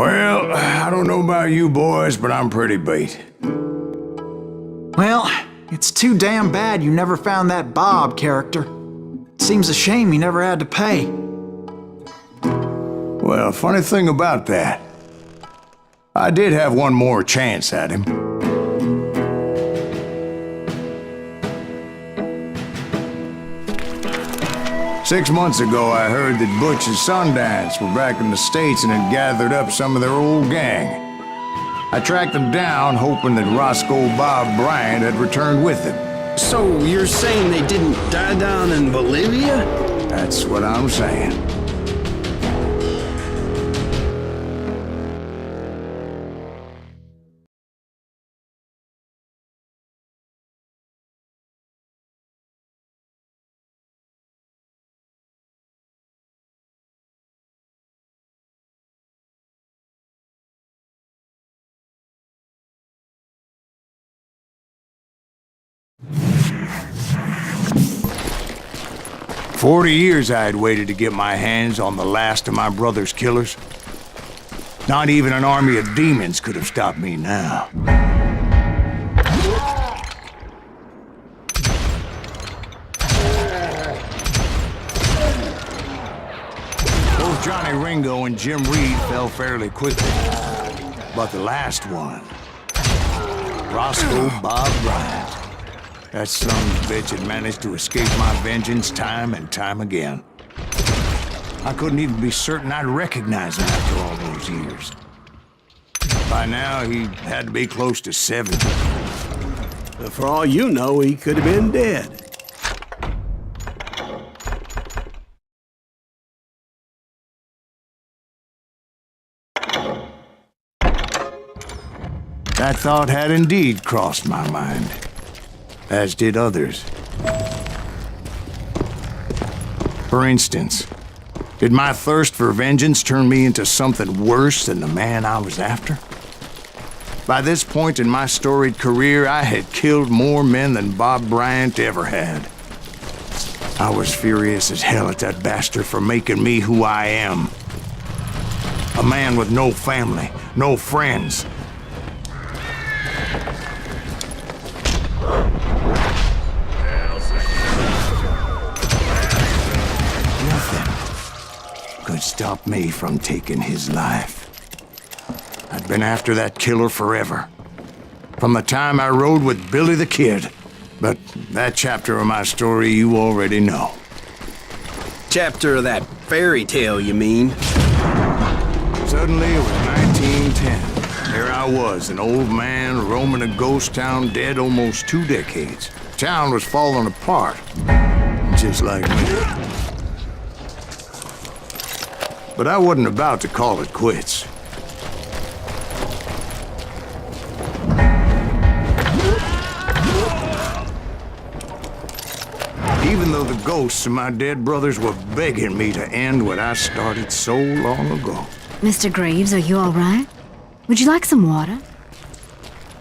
Well, I don't know about you boys, but I'm pretty beat. Well, it's too damn bad you never found that Bob character. Seems a shame you never had to pay. Well, funny thing about that, I did have one more chance at him. Six months ago, I heard that Butch and Sundance were back in the States and had gathered up some of their old gang. I tracked them down, hoping that Roscoe Bob Bryant had returned with them. So you're saying they didn't die down in Bolivia? That's what I'm saying. "40 years I had waited to get my hands on the last of my brother's killers. Not even an army of demons could have stopped me now. Both Johnny Ringo and Jim Reed fell fairly quickly. But the last one, Roscoe Bob Bryant, that son of a bitch had managed to escape my vengeance time and time again. I couldn't even be certain I'd recognize him after all those years. By now, he had to be close to 70. But for all you know, he could have been dead. That thought had indeed crossed my mind, as did others. For instance, did my thirst for vengeance turn me into something worse than the man I was after? By this point in my storied career, I had killed more men than Bob Bryant ever had. I was furious as hell at that bastard for making me who I am. A man with no family, no friends. Could stop me from taking his life. I'd been after that killer forever. From the time I rode with Billy the Kid. But that chapter of my story you already know. Chapter of that fairy tale, you mean? Suddenly it was 1910. There I was, an old man roaming a ghost town dead almost 2 decades. Town was falling apart, just like me. But I wasn't about to call it quits. Even though the ghosts of my dead brothers were begging me to end what I started so long ago. Mr. Graves, are you all right? Would you like some water?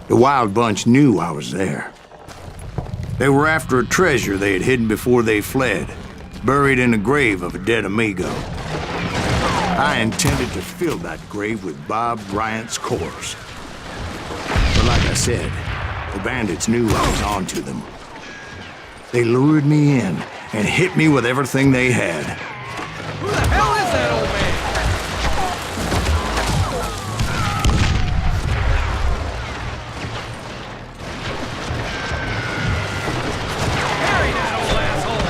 The Wild Bunch knew I was there. They were after a treasure they had hidden before they fled, buried in the grave of a dead amigo. I intended to fill that grave with Bob Bryant's corpse. But like I said, the bandits knew I was on to them. They lured me in and hit me with everything they had. Who the hell is that old man? Carry that old asshole!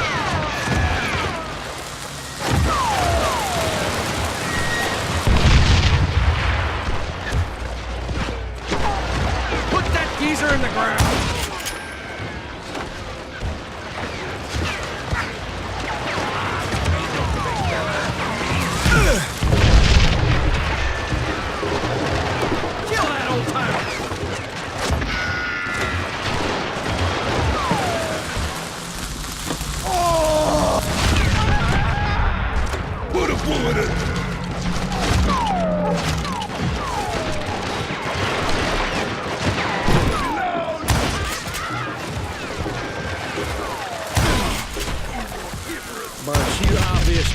Put that geezer in the ground!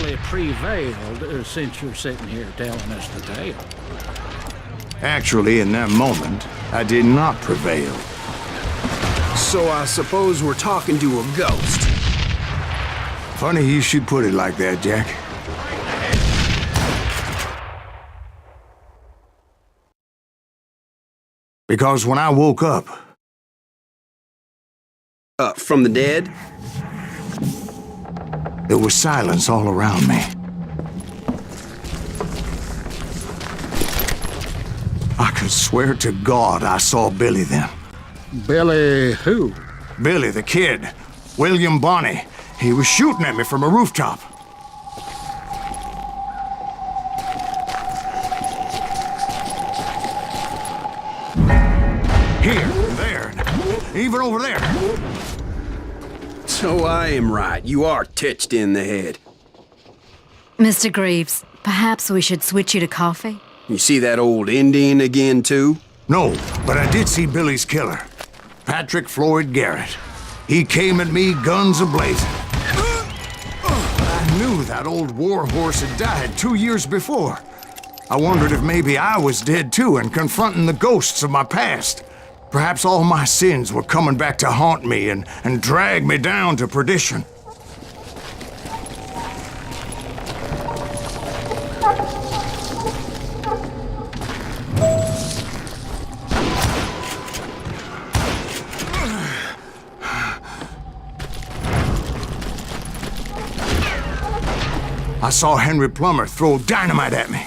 actually prevailed since you're sitting here telling us the tale. Actually, in that moment, I did not prevail. So I suppose we're talking to a ghost. Funny you should put it like that, Jack. Because when I woke up, From the dead? there was silence all around me. I could swear to God I saw Billy then. Billy who? Billy, the kid. William Bonney. He was shooting at me from a rooftop. Here, there, even over there. So I am right. You are titched in the head. Mr. Greaves, perhaps we should switch you to coffee? You see that old Indian again, too? No, but I did see Billy's killer. Patrick Floyd Garrett. He came at me guns a-blazing. I knew that old war horse had died 2 years before. I wondered if maybe I was dead too and confronting the ghosts of my past. Perhaps all my sins were coming back to haunt me and drag me down to perdition. I saw Henry Plummer throw dynamite at me.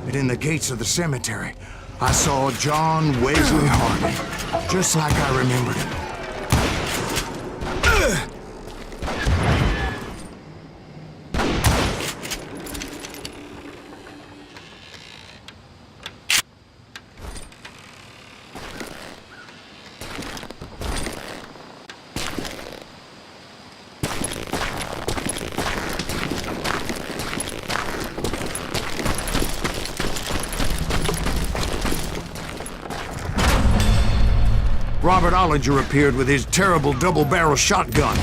And in the gates of the cemetery, I saw John Wesley Harding, just like I remembered him. Robert Ollinger appeared with his terrible double-barrel shotgun.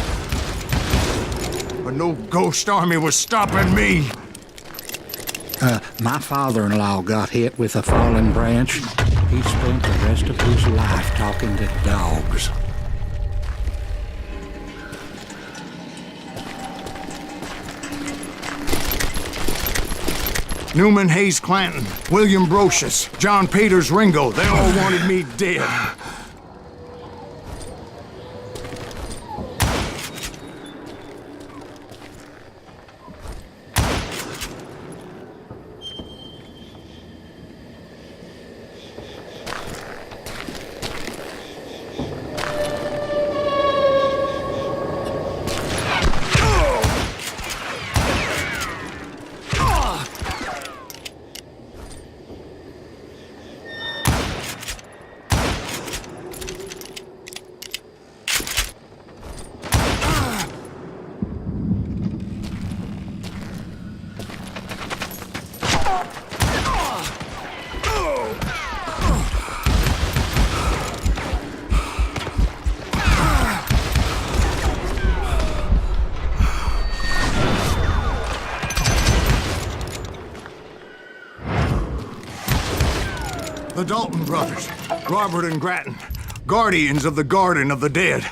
But no ghost army was stopping me. My father-in-law got hit with a fallen branch. He spent the rest of his life talking to dogs. Newman Hayes Clanton, William Brocious, John Peters Ringo, they all wanted me dead. The Dalton brothers, Robert and Grattan, guardians of the Garden of the Dead.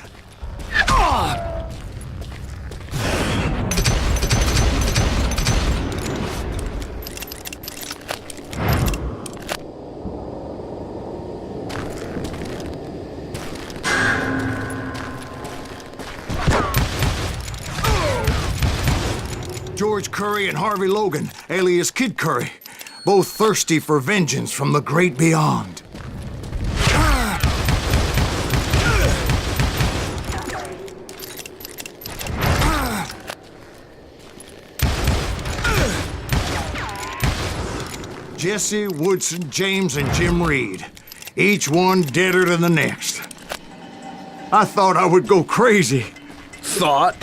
George Curry and Harvey Logan, alias Kid Curry, both thirsty for vengeance from the great beyond. Jesse, Woodson, James, and Jim Reed, each one deader than the next. I thought I would go crazy. Thought?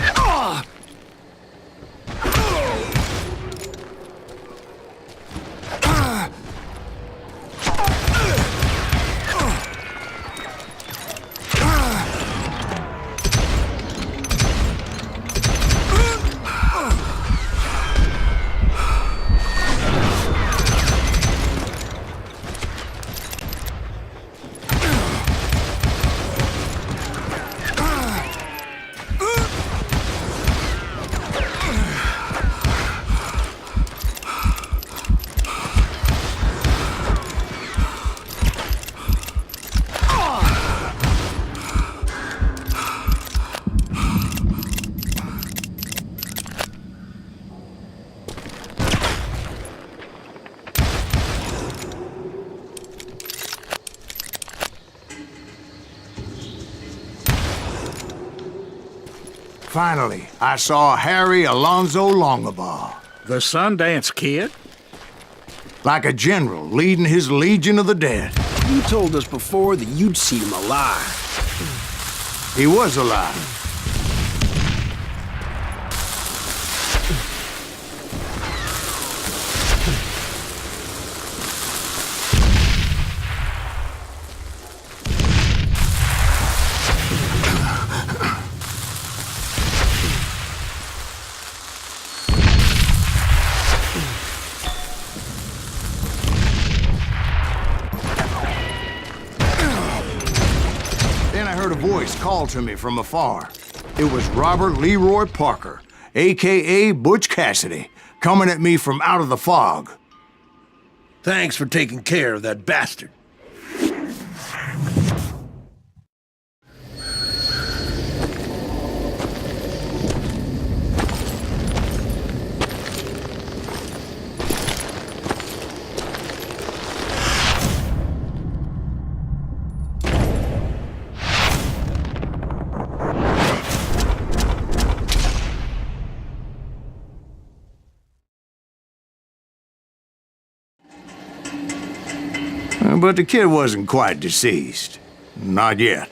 Finally, I saw Harry Alonzo Longabaugh. The Sundance Kid? Like a general leading his legion of the dead. You told us before that you'd seen him alive. He was alive. Then I heard a voice call to me from afar. It was Robert Leroy Parker, a.k.a. Butch Cassidy, coming at me from out of the fog. Thanks for taking care of that bastard. But the kid wasn't quite deceased. Not yet.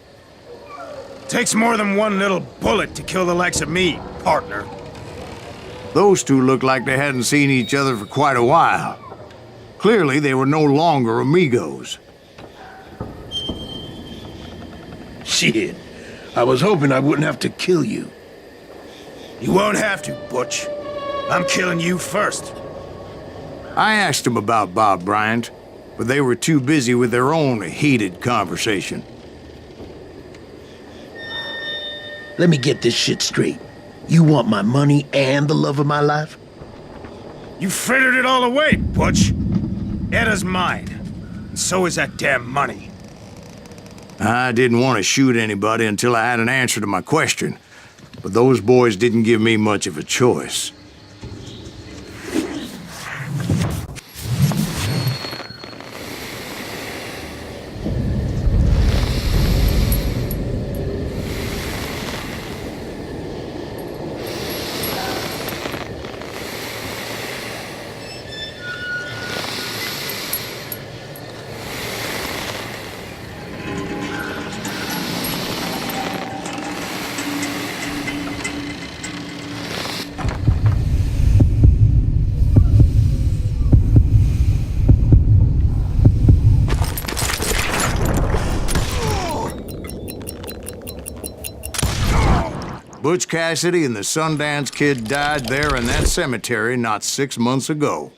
Takes more than one little bullet to kill the likes of me, partner. Those two looked like they hadn't seen each other for quite a while. Clearly, they were no longer amigos. Shit. I was hoping I wouldn't have to kill you. You won't have to, Butch. I'm killing you first. I asked them about Bob Bryant, but they were too busy with their own heated conversation. Let me get this shit straight. You want my money and the love of my life? You frittered it all away, Butch. Etta's mine. And so is that damn money. I didn't want to shoot anybody until I had an answer to my question, but those boys didn't give me much of a choice. Butch Cassidy and the Sundance Kid died there in that cemetery not 6 months ago.